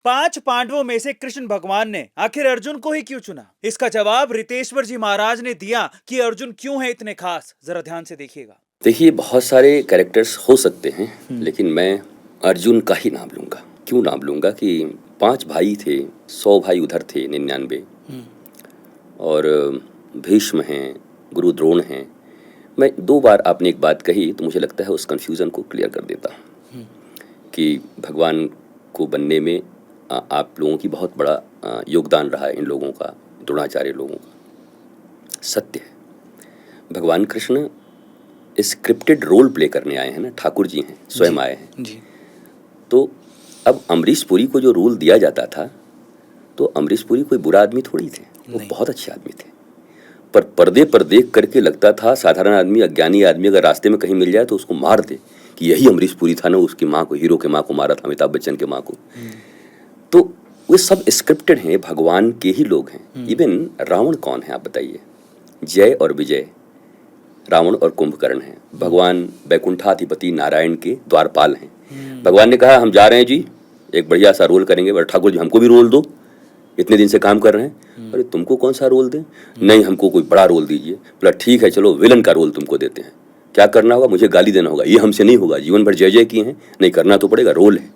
5 पांडवों में से कृष्ण भगवान ने आखिर अर्जुन को ही क्यों चुना? इसका जवाब रितेश्वर जी महाराज ने दिया कि अर्जुन क्यों है इतने खास। जरा ध्यान से देखिएगा। देखिए, बहुत सारे कैरेक्टर्स हो सकते हैं, लेकिन मैं अर्जुन का ही नाम लूंगा। क्यों नाम लूंगा कि 5 भाई थे, 100 भाई उधर थे, 99, और भीष्म हैं, गुरु द्रोण हैं। मैं 2 बार आपने एक बात कही तो मुझे लगता है उस कन्फ्यूज़न को क्लियर कर देता कि भगवान को बनने में आप लोगों की बहुत बड़ा योगदान रहा है, इन लोगों का, द्रोणाचार्य लोगों का। सत्य है, भगवान कृष्ण स्क्रिप्टेड रोल प्ले करने आए हैं ना, ठाकुर जी हैं, स्वयं आए हैं जी। तो अब अमरीश पुरी को जो रोल दिया जाता था, तो अमरीश पुरी कोई बुरा आदमी थोड़ी थे, वो बहुत अच्छे आदमी थे। पर पर्दे पर देख करके लगता था साधारण आदमी, अज्ञानी आदमी अगर रास्ते में कहीं मिल जाए तो उसको मार दे कि यही अमरीश पुरी था ना, उसकी माँ को, हीरो के माँ को मारा था, अमिताभ बच्चन के माँ को। तो वो सब स्क्रिप्टेड हैं, भगवान के ही लोग हैं। इवन रावण कौन है आप बताइए? जय और विजय, रावण और कुंभकर्ण हैं। भगवान वैकुंठाधिपति नारायण के द्वारपाल हैं। भगवान ने कहा हम जा रहे हैं जी, एक बढ़िया सा रोल करेंगे, पर ठाकुर जी हमको भी रोल दो, इतने दिन से काम कर रहे हैं। अरे तुमको कौन सा रोल दें? नहीं, हमको कोई बड़ा रोल दीजिए। बोला ठीक है, चलो विलन का रोल तुमको देते हैं। क्या करना होगा? मुझे गाली देना होगा। ये हमसे नहीं होगा, जीवन भर जय जय किए हैं, नहीं करना तो पड़ेगा, रोल है,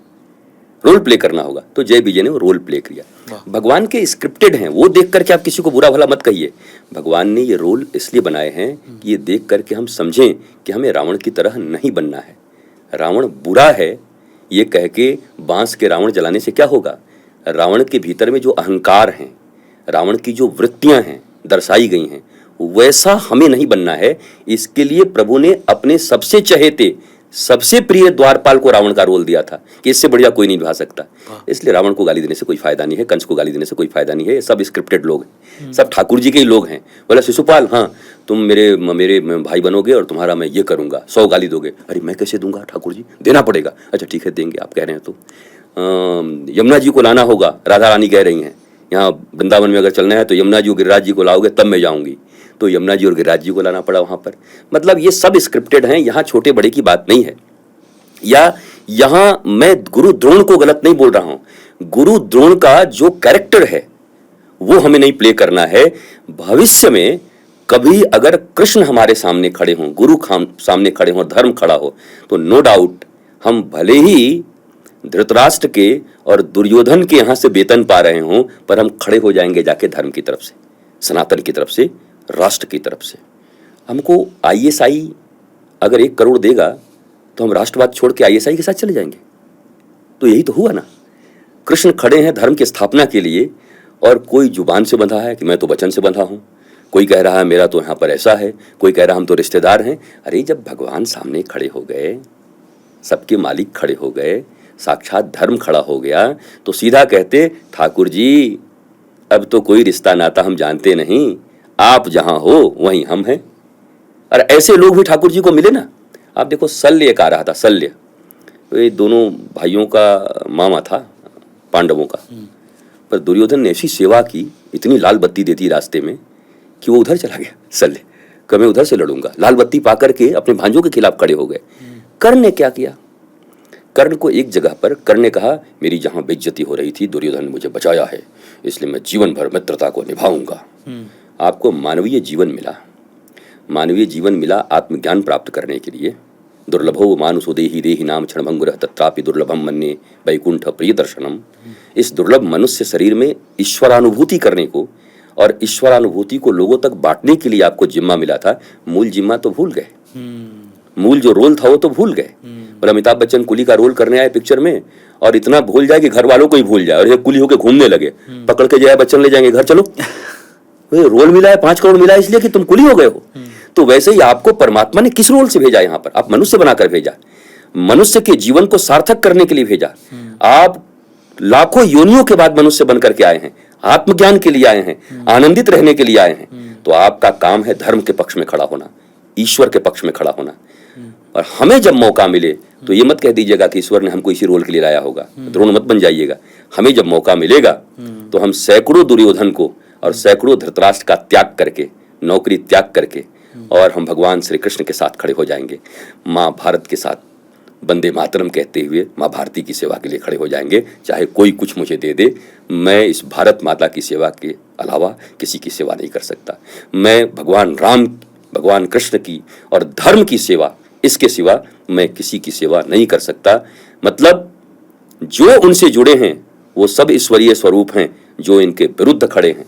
रोल प्ले करना होगा। तो जय विजय ने वो रोल प्ले किया। भगवान के स्क्रिप्टेड हैं, वो देख करके आप किसी को बुरा भला मत कहिए। भगवान ने ये रोल इसलिए बनाए हैं कि ये देख करके हम समझें कि हमें रावण की तरह नहीं बनना है। रावण बुरा है ये कह के बांस के रावण जलाने से क्या होगा? रावण के भीतर में जो अहंकार हैं, रावण की जो वृत्तियां हैं दर्शाई गई हैं, वैसा हमें नहीं बनना है। इसके लिए प्रभु ने अपने सबसे चहेते, सबसे प्रिय द्वारपाल को रावण का रोल दिया था कि इससे बढ़िया कोई नहीं निभा सकता। इसलिए रावण को गाली देने से कोई फायदा नहीं है, कंस को गाली देने से कोई फायदा नहीं है। सब स्क्रिप्टेड लोग हैं, सब ठाकुर जी के ही लोग हैं। बोला शिशुपाल, हाँ तुम मेरे भाई बनोगे और तुम्हारा मैं ये करूंगा, 100 गाली दोगे। अरे मैं कैसे दूंगा ठाकुर जी? देना पड़ेगा। अच्छा ठीक है देंगे, आप कह रहे हैं तो यमुना जी को लाना होगा, राधा रानी कह रही हैं यहाँ वृंदावन में अगर चलना है तो यमुना जी और गिरिराज जी को लाओगे तब मैं जाऊंगी। तो यमुना जी और गिरिराज जी को लाना पड़ा वहां पर। मतलब ये सब स्क्रिप्टेड हैं, यहाँ छोटे बड़े की बात नहीं है। या यहाँ मैं गुरु द्रोण को गलत नहीं बोल रहा हूं, गुरु द्रोण का जो कैरेक्टर है वो हमें नहीं प्ले करना है। भविष्य में कभी अगर कृष्ण हमारे सामने खड़े हों, गुरु सामने खड़े हों, धर्म खड़ा हो, तो नो डाउट हम भले ही धृतराष्ट्र के और दुर्योधन के यहां से वेतन पा रहे हों, पर हम खड़े हो जाएंगे जाके धर्म की तरफ से, सनातन की तरफ से, राष्ट्र की तरफ से। हमको ISI अगर 1 करोड़ देगा तो हम राष्ट्रवाद छोड़ के ISI के साथ चले जाएंगे। तो यही तो हुआ ना, कृष्ण खड़े हैं धर्म की स्थापना के लिए, और कोई जुबान से बंधा है कि मैं तो वचन से बंधा हूं, कोई कह रहा है मेरा तो यहाँ पर ऐसा है, कोई कह रहा हम तो रिश्तेदार हैं। अरे जब भगवान सामने खड़े हो गए, सबके मालिक खड़े हो गए, साक्षात धर्म खड़ा हो गया, तो सीधा कहते ठाकुर जी अब तो कोई रिश्ता नाता हम जानते नहीं, आप जहां हो वहीं हम हैं। और ऐसे लोग भी ठाकुर जी को मिले ना। आप देखो शल्य एक आ रहा था, शल्य ये दोनों भाइयों का मामा था पांडवों का, पर दुर्योधन ने ऐसी सेवा की, इतनी लाल बत्ती देती रास्ते में कि वो उधर चला गया। शल्य कि मैं उधर से लड़ूंगा, लाल बत्ती पा करके अपने भांजों के खिलाफ खड़े हो गए। कर्ण ने क्या किया? कर्ण को एक जगह पर कर्ण ने कहा मेरी जहां बेइज्जती हो रही थी दुर्योधन ने मुझे बचाया है, इसलिए मैं जीवन भर मित्रता को निभाऊंगा। आपको मानवीय जीवन मिला, मानवीय जीवन मिला आत्मज्ञान प्राप्त करने के लिए। दुर्लभो मानुषो देहि देहि नाम क्षणभंगुरः तत्रापि दुर्लभम मन्ये वैकुंठ प्रिय दर्शनम। इस दुर्लभ मनुष्य शरीर में ईश्वरानुभूति करने को और ईश्वरानुभूति को लोगों तक बांटने के लिए आपको जिम्मा मिला था। मूल जिम्मा तो भूल गए, मूल जो रोल था वो तो भूल गए। और अमिताभ बच्चन कुली का रोल करने आए पिक्चर में, और इतना भूल जाए कि घर वालों को ही भूल जाए, और ये कुली होकर घूमने लगे, पकड़ के जाए बच्चन ले जाएंगे घर, चलो रोल मिला है 5 करोड़ मिला है इसलिए कि तुम कुली हो गए हो। तो वैसे ही आपको परमात्मा ने किस रोल से भेजा? यहाँ पर आप मनुष्य बनाकर भेजा, मनुष्य के जीवन को सार्थक करने के लिए भेजा। आप लाखों योनियों के बाद मनुष्य बनकर के आए हैं, आत्मज्ञान के लिए आए हैं, आनंदित रहने के लिए आए हैं। तो आपका काम है धर्म के पक्ष में खड़ा होना, ईश्वर के पक्ष में खड़ा होना। और हमें जब मौका मिले तो ये मत कह दीजिएगा कि ईश्वर ने हमको इसी रोल के लिए लाया होगा, द्रोण मत बन जाइएगा। हमें जब मौका मिलेगा तो हम सैकड़ों दुर्योधन को और सैकड़ों धृतराष्ट्र का त्याग करके, नौकरी त्याग करके, और हम भगवान श्री कृष्ण के साथ खड़े हो जाएंगे, माँ भारत के साथ, वंदे मातरम कहते हुए माँ भारती की सेवा के लिए खड़े हो जाएंगे, चाहे कोई कुछ मुझे दे दे। मैं इस भारत माता की सेवा के अलावा किसी की सेवा नहीं कर सकता। मैं भगवान राम, भगवान कृष्ण की और धर्म की सेवा, इसके सिवा मैं किसी की सेवा नहीं कर सकता। मतलब जो उनसे जुड़े हैं वो सब ईश्वरीय स्वरूप हैं, जो इनके विरुद्ध खड़े हैं